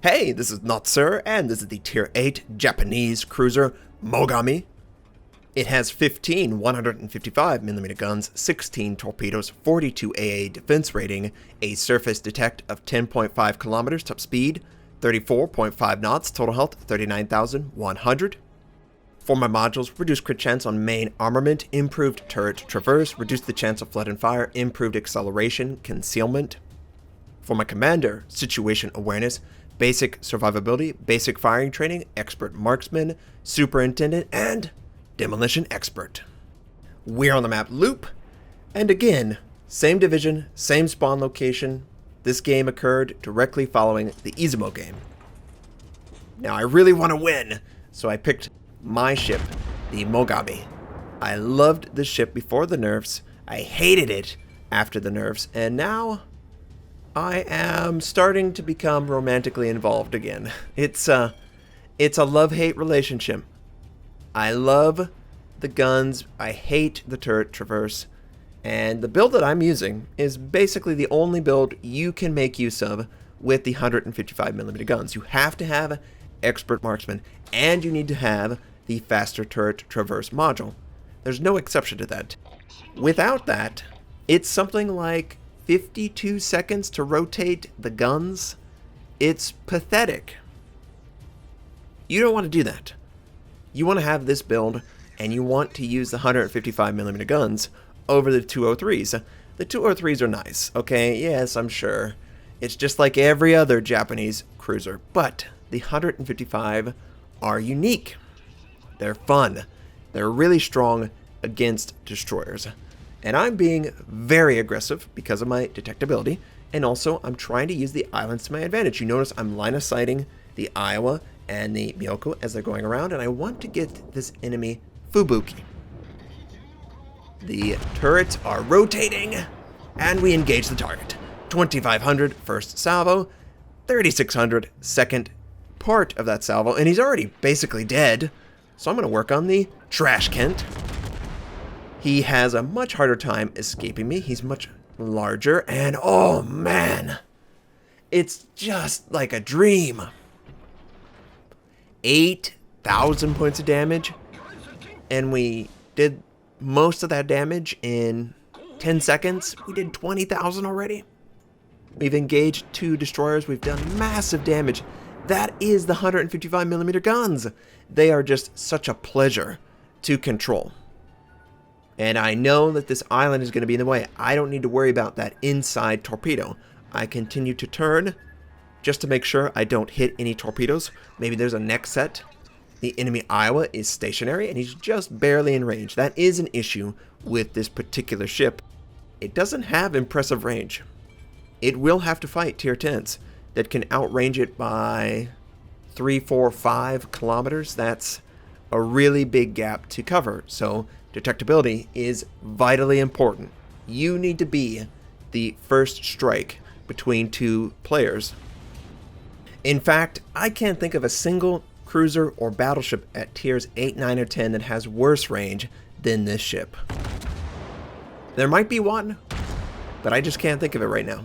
Hey, this is Notser, and this is the Tier 8 Japanese cruiser Mogami. It has 15 155mm guns, 16 torpedoes, 42 AA defense rating, a surface detect of 10.5 kilometers top speed, 34.5 knots, total health 39,100. For my modules, reduced crit chance on main armament, improved turret traverse, reduced the chance of flood and fire, improved acceleration, concealment. For my commander, situation awareness, basic survivability, basic firing training, expert marksman, superintendent, and demolition expert. We're on the map Loop, and again, same division, same spawn location. This game occurred directly following the Izumo game. Now I really want to win, so I picked my ship, the Mogami. I loved this ship before the nerfs, I hated it after the nerfs, and now I am starting to become romantically involved again. It's a love-hate relationship. I love the guns, I hate the turret traverse, and the build that I'm using is basically the only build you can make use of with the 155mm guns. You have to have expert marksman, and you need to have the faster turret traverse module. There's no exception to that. Without that, it's something like 52 seconds to rotate the guns. It's pathetic. You don't want to do that. You want to have this build, and you want to use the 155mm guns over the 203s. The 203s are nice, okay? Yes, I'm sure. It's just like every other Japanese cruiser, but the 155 are unique. They're fun. They're really strong against destroyers. And I'm being very aggressive because of my detectability, and also I'm trying to use the islands to my advantage. You notice I'm line of sighting the Iowa and the Myoko as they're going around, and I want to get this enemy Fubuki. The turrets are rotating, and we engage the target. 2,500 first salvo, 3,600 second part of that salvo, and he's already basically dead, so I'm going to work on the Trash Kent. He has a much harder time escaping me. He's much larger, and oh man, it's just like a dream. 8,000 points of damage, and we did most of that damage in 10 seconds. We did 20,000 already. We've engaged 2 destroyers. We've done massive damage. That is the 155mm guns. They are just such a pleasure to control. And I know that this island is going to be in the way. I don't need to worry about that inside torpedo. I continue to turn just to make sure I don't hit any torpedoes. Maybe there's a next set. The enemy Iowa is stationary and he's just barely in range. That is an issue with this particular ship. It doesn't have impressive range. It will have to fight tier 10s that can outrange it by 3, 4, 5 kilometers. That's a really big gap to cover. So detectability is vitally important. You need to be the first strike between 2 players. In fact, I can't think of a single cruiser or battleship at tiers 8, 9, or 10 that has worse range than this ship. There might be one, but I just can't think of it right now.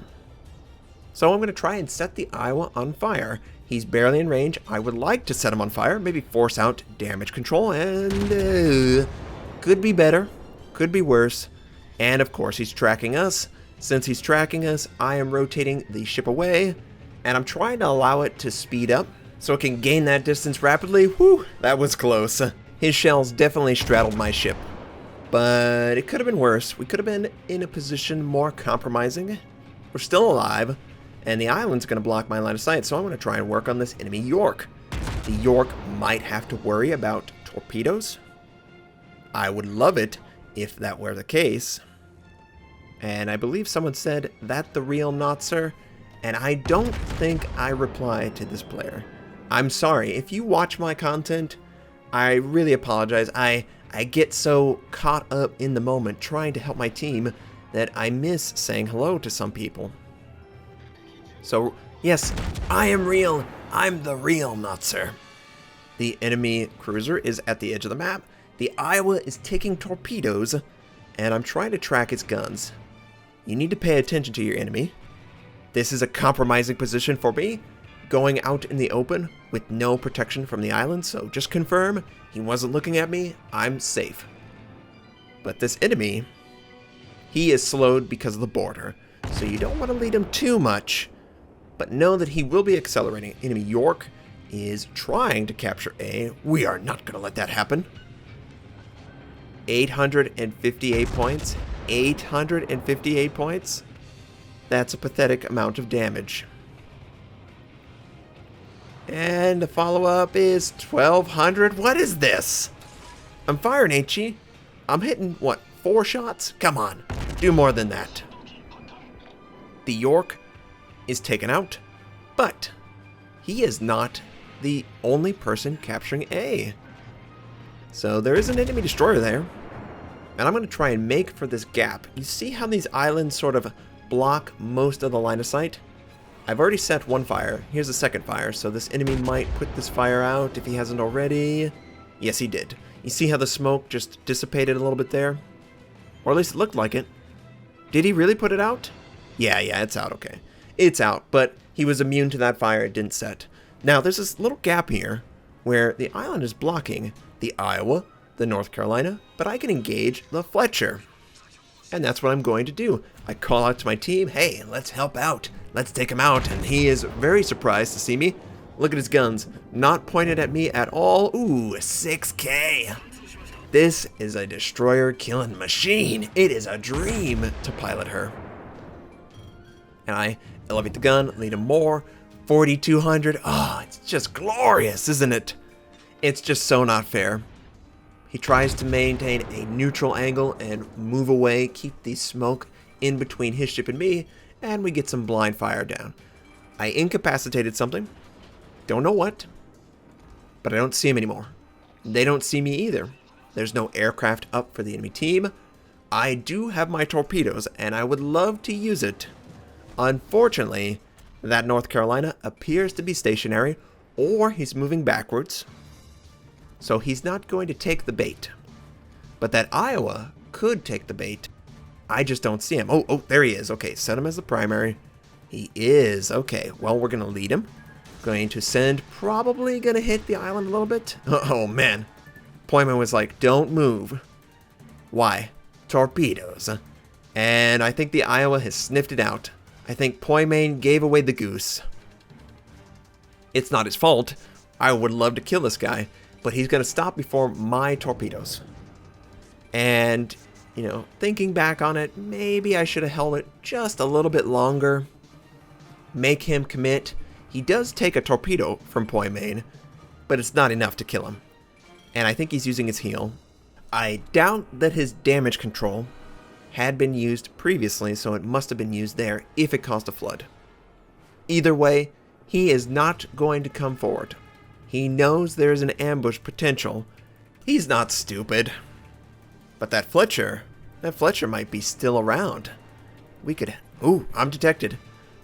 So I'm going to try and set the Iowa on fire. He's barely in range. I would like to set him on fire, maybe force out damage control, and could be better, could be worse. And of course he's tracking us. Since he's tracking us, I am rotating the ship away, and I'm trying to allow it to speed up so it can gain that distance rapidly. Whew, that was close. His shells definitely straddled my ship, but it could have been worse. We could have been in a position more compromising. We're still alive, and the island's going to block my line of sight, so I'm going to try and work on this enemy York. The York might have to worry about torpedoes. I would love it if that were the case. And I believe someone said that the real Notser, and I don't think I reply to this player. I'm sorry. If you watch my content, I really apologize. I get so caught up in the moment trying to help my team that I miss saying hello to some people. So, yes, I am real. I'm the real Notser. The enemy cruiser is at the edge of the map. The Iowa is taking torpedoes, and I'm trying to track its guns. You need to pay attention to your enemy. This is a compromising position for me. going out in the open with no protection from the island, so just confirm he wasn't looking at me. I'm safe. But this enemy, he is slowed because of the border, so you don't want to lead him too much, but know that he will be accelerating. Enemy York is trying to capture A. We are not going to let that happen. 858 points. 858 points. That's a pathetic amount of damage. And the follow-up is 1200. What is this? I'm firing, ain't ye? I'm hitting, what, 4 shots? Come on, do more than that. The York is taken out, but he is not the only person capturing A. So there is an enemy destroyer there, and I'm going to try and make for this gap. You see how these islands sort of block most of the line of sight? I've already set one fire. Here's the second fire, so this enemy might put this fire out if he hasn't already. Yes, he did. You see how the smoke just dissipated a little bit there? Or at least it looked like it. Did he really put it out? Yeah, it's out, okay. It's out, but he was immune to that fire. It didn't set. Now, there's this little gap here where the island is blocking the Iowa, the North Carolina, but I can engage the Fletcher. And that's what I'm going to do. I call out to my team, hey, let's help out. Let's take him out. And he is very surprised to see me. Look at his guns. Not pointed at me at all. Ooh, 6K. This is a destroyer killing machine. It is a dream to pilot her. And I elevate the gun, lead him more. 4,200. Oh, it's just glorious, isn't it? It's just so not fair. He tries to maintain a neutral angle and move away, keep the smoke in between his ship and me, and we get some blind fire down. I incapacitated something. Don't know what, but I don't see him anymore. They don't see me either. There's no aircraft up for the enemy team. I do have my torpedoes, and I would love to use it. Unfortunately, that North Carolina appears to be stationary, or he's moving backwards. So he's not going to take the bait. But that Iowa could take the bait. I just don't see him. Oh, there he is. Okay, set him as the primary. He is. Okay, well, we're going to lead him. Going to send, probably going to hit the island a little bit. Oh, man. Poyman was like, don't move. Why? Torpedoes. And I think the Iowa has sniffed it out. I think Poyman gave away the goose. It's not his fault. I would love to kill this guy, but he's going to stop before my torpedoes. And, you know, thinking back on it, maybe I should have held it just a little bit longer. Make him commit. He does take a torpedo from Poyman, but it's not enough to kill him. And I think he's using his heal. I doubt that his damage control had been used previously, so it must have been used there if it caused a flood. Either way, he is not going to come forward. He knows there's an ambush potential. He's not stupid. But that Fletcher might be still around. We could... Ooh, I'm detected.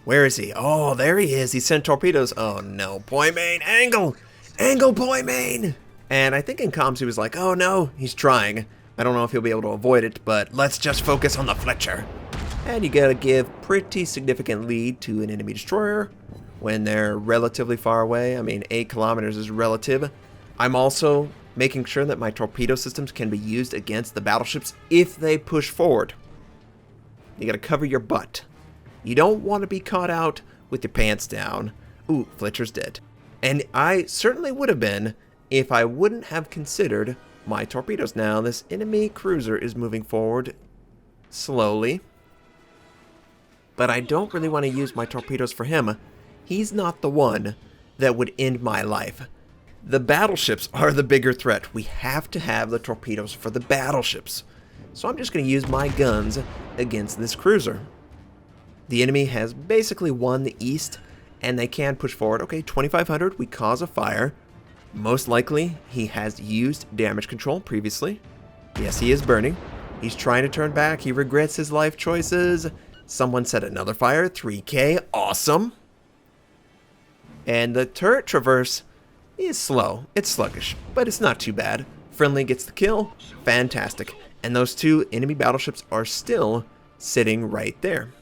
Where is he? Oh, there he is. He sent torpedoes. Oh no, Poyman, angle! Angle, Poyman! And I think in comms he was like, oh no, he's trying. I don't know if he'll be able to avoid it, but let's just focus on the Fletcher. And you gotta give pretty significant lead to an enemy destroyer when they're relatively far away. I mean, 8 kilometers is relative. I'm also making sure that my torpedo systems can be used against the battleships if they push forward. You gotta cover your butt. You don't want to be caught out with your pants down. Ooh, Fletcher's dead. And I certainly would have been if I wouldn't have considered my torpedoes. Now, this enemy cruiser is moving forward slowly. But I don't really want to use my torpedoes for him. He's not the one that would end my life. The battleships are the bigger threat. We have to have the torpedoes for the battleships. So I'm just going to use my guns against this cruiser. The enemy has basically won the east, and they can push forward. Okay, 2,500, we cause a fire. Most likely, he has used damage control previously. Yes, he is burning. He's trying to turn back. He regrets his life choices. Someone set another fire, 3K, awesome. And the turret traverse is slow. It's sluggish, but it's not too bad. Friendly gets the kill, fantastic. And those 2 enemy battleships are still sitting right there.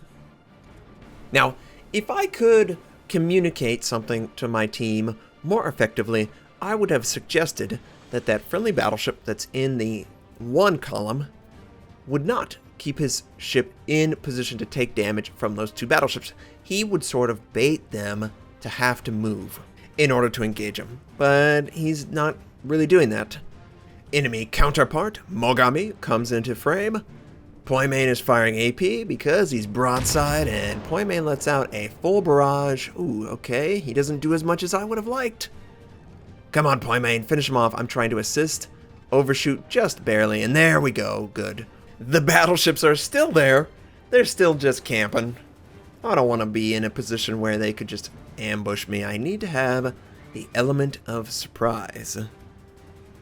Now, if I could communicate something to my team more effectively, I would have suggested that that friendly battleship that's in the 1 column would not keep his ship in position to take damage from those 2 battleships. He would sort of bait them to have to move in order to engage him, but he's not really doing that. Enemy counterpart, Mogami, comes into frame. Poimain is firing AP because he's broadside, and Poimain lets out a full barrage. Ooh, okay, he doesn't do as much as I would have liked. Come on, Poimain, finish him off. I'm trying to assist. Overshoot just barely, and there we go. Good. The battleships are still there. They're still just camping. I don't want to be in a position where they could just ambush me. I need to have the element of surprise.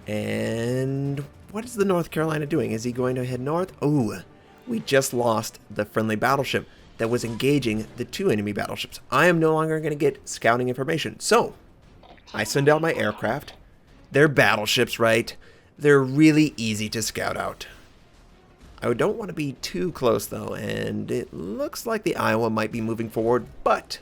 And what is the North Carolina doing? Is he going to head north? Ooh, we just lost the friendly battleship that was engaging the 2 enemy battleships. I am no longer going to get scouting information. So, I send out my aircraft. They're battleships, right? They're really easy to scout out. I don't want to be too close, though, and it looks like the Iowa might be moving forward, but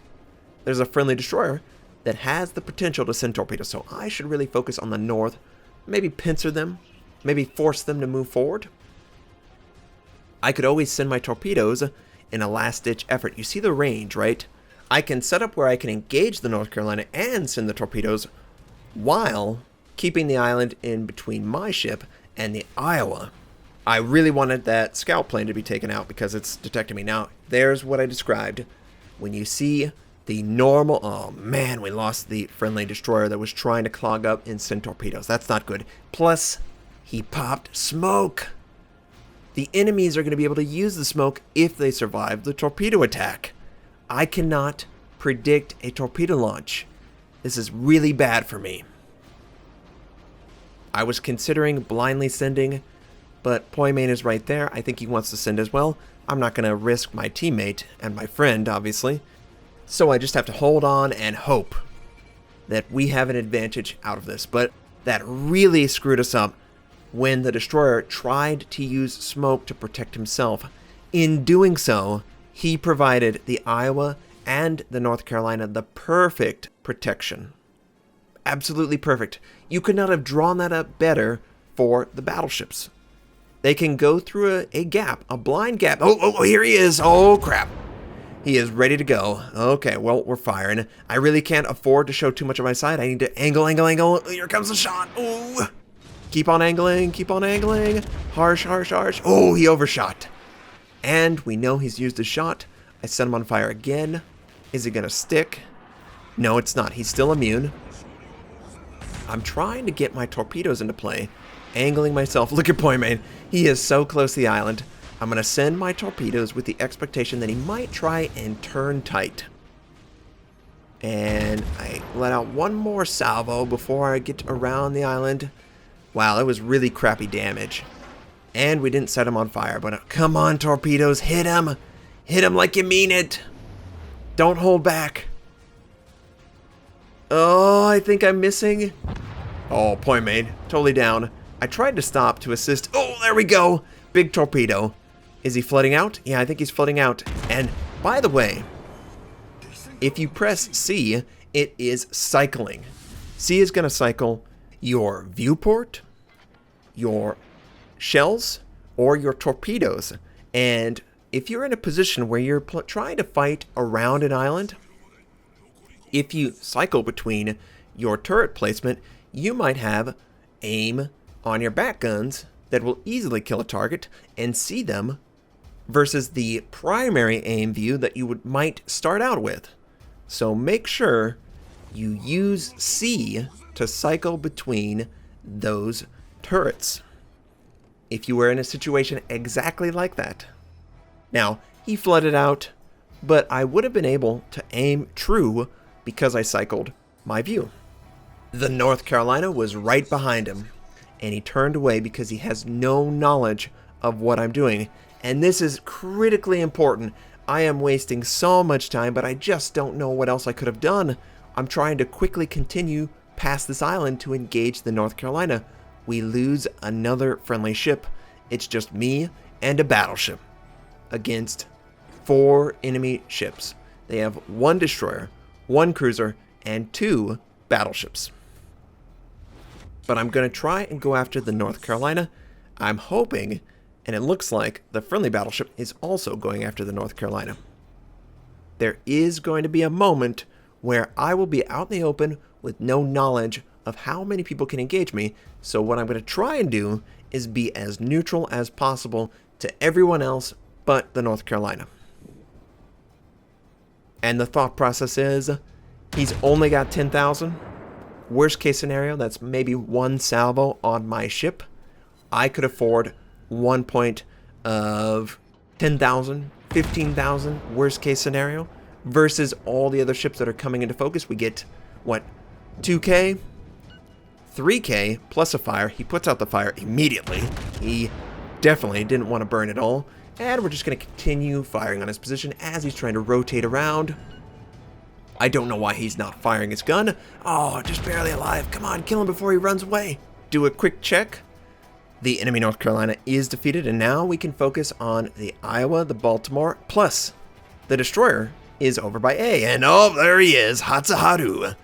there's a friendly destroyer that has the potential to send torpedoes, so I should really focus on the north, maybe pincer them, maybe force them to move forward. I could always send my torpedoes in a last-ditch effort. You see the range, right? I can set up where I can engage the North Carolina and send the torpedoes while keeping the island in between my ship and the Iowa. I really wanted that scout plane to be taken out because it's detecting me. Now, there's what I described. When you see the normal... Oh, man, we lost the friendly destroyer that was trying to clog up and send torpedoes. That's not good. Plus, he popped smoke. The enemies are going to be able to use the smoke if they survive the torpedo attack. I cannot predict a torpedo launch. This is really bad for me. I was considering blindly sending, but Poimain is right there. I think he wants to send as well. I'm not going to risk my teammate and my friend, obviously. So I just have to hold on and hope that we have an advantage out of this. But that really screwed us up when the destroyer tried to use smoke to protect himself. In doing so, he provided the Iowa and the North Carolina the perfect protection. Absolutely perfect. You could not have drawn that up better for the battleships. They can go through a gap, a blind gap. Oh, here he is. Oh, crap. He is ready to go. Okay, well, we're firing. I really can't afford to show too much of my side. I need to angle. Here comes the shot. Ooh. Keep on angling. Harsh. Oh, he overshot. And we know he's used a shot. I set him on fire again. Is it going to stick? No, it's not. He's still immune. I'm trying to get my torpedoes into play. Angling myself. Look at Poimain. He is so close to the island. I'm going to send my torpedoes with the expectation that he might try and turn tight. And I let out one more salvo before I get around the island. Wow, that was really crappy damage. And we didn't set him on fire, but come on, torpedoes, hit him. Hit him like you mean it. Don't hold back. Oh, I think I'm missing. Oh, Poimain, totally down. I tried to stop to assist. Oh, there we go. Big torpedo. Is he flooding out? Yeah, I think he's flooding out. And by the way, if you press C, it is cycling. C is going to cycle your viewport, your shells, or your torpedoes. And if you're in a position where you're trying to fight around an island, if you cycle between your turret placement, you might have aim on your back guns that will easily kill a target and see them versus the primary aim view that you might start out with. So make sure you use C to cycle between those turrets if you were in a situation exactly like that. Now, he flooded out, but I would have been able to aim true because I cycled my view. The North Carolina was right behind him, and he turned away because he has no knowledge of what I'm doing. And this is critically important. I am wasting so much time, but I just don't know what else I could have done. I'm trying to quickly continue past this island to engage the North Carolina. We lose another friendly ship. It's just me and a battleship against 4 enemy ships. They have 1 destroyer, 1 cruiser, and 2 battleships. But I'm going to try and go after the North Carolina. I'm hoping, and it looks like the friendly battleship is also going after the North Carolina. There is going to be a moment where I will be out in the open with no knowledge of how many people can engage me, so what I'm going to try and do is be as neutral as possible to everyone else but the North Carolina. And the thought process is, he's only got 10,000. Worst case scenario, that's maybe 1 salvo on my ship. I could afford 1 point of 10,000, 15,000, worst case scenario, versus all the other ships that are coming into focus. We get, what, 2K, 3K, plus a fire. He puts out the fire immediately. He definitely didn't want to burn it all. And we're just going to continue firing on his position as he's trying to rotate around. I don't know why he's not firing his gun. Oh, just barely alive. Come on, kill him before he runs away. Do a quick check. The enemy North Carolina is defeated, and now we can focus on the Iowa, the Baltimore, plus the destroyer is over by A. And oh, there he is, Hatsuharu.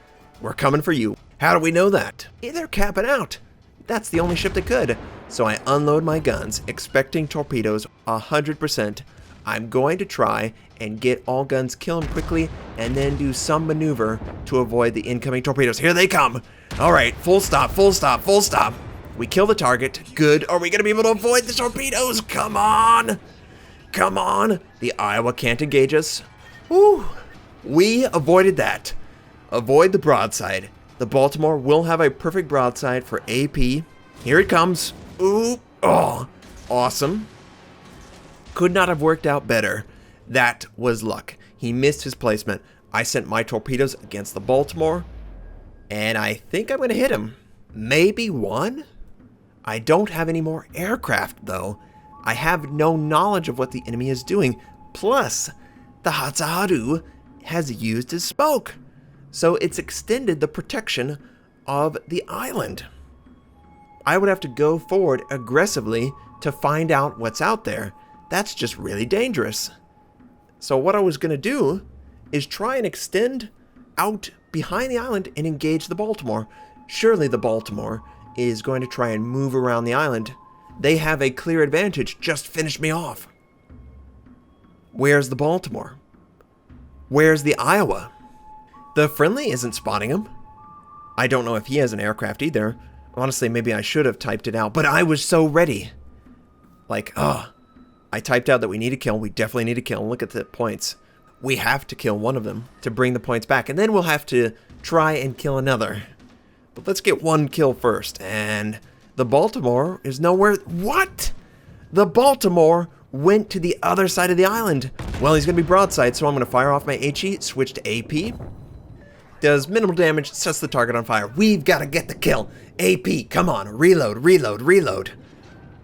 We're coming for you. How do we know that? They're capping out. That's the only ship that could. So I unload my guns, expecting torpedoes 100%. I'm going to try and get all guns, kill them quickly, and then do some maneuver to avoid the incoming torpedoes. Here they come. All right, full stop, full stop, full stop. We kill the target. Good. Are we going to be able to avoid the torpedoes? Come on. Come on. The Iowa can't engage us. Woo. We avoided that. Avoid the broadside. The Baltimore will have a perfect broadside for AP. Here it comes. Ooh. Oh. Awesome. Could not have worked out better. That was luck. He missed his placement. I sent my torpedoes against the Baltimore, and I think I'm going to hit him. Maybe 1? I don't have any more aircraft, though. I have no knowledge of what the enemy is doing. Plus, the Hatsuharu has used his smoke, so it's extended the protection of the island. I would have to go forward aggressively to find out what's out there. That's just really dangerous. So what I was going to do is try and extend out behind the island and engage the Baltimore. Surely the Baltimore is going to try and move around the island. They have a clear advantage. Just finish me off. Where's the Baltimore? Where's the Iowa? The friendly isn't spotting him. I don't know if he has an aircraft either. Honestly, maybe I should have typed it out, but I was so ready. Like, I typed out that we need to kill. We definitely need to kill. Look at the points. We have to kill one of them to bring the points back, and then we'll have to try and kill another. But let's get 1 kill first, and the Baltimore is nowhere. What? The Baltimore went to the other side of the island. Well, he's going to be broadside, so I'm going to fire off my HE, switch to AP. Does minimal damage, sets the target on fire. We've got to get the kill. AP, come on, reload, reload, reload.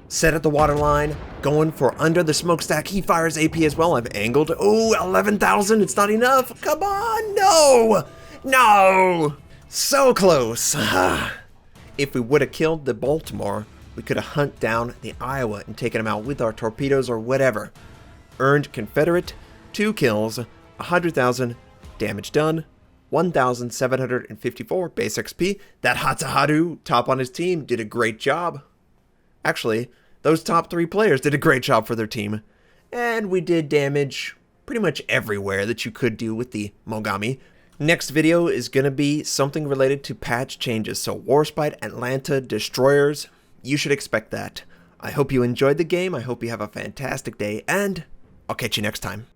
Set at the waterline, going for under the smokestack. He fires AP as well. I've angled. Oh, 11,000. It's not enough. Come on. No. No. So close. If we would have killed the Baltimore, we could have hunted down the Iowa and taken him out with our torpedoes or whatever. Earned Confederate 2 kills, 100,000 damage done, 1,754 base XP. That Hatsuharu, top on his team, did a great job. Actually, those top 3 players did a great job for their team. And we did damage pretty much everywhere that you could do with the Mogami. Next video is going to be something related to patch changes. So Warspite, Atlanta, Destroyers, you should expect that. I hope you enjoyed the game. I hope you have a fantastic day, and I'll catch you next time.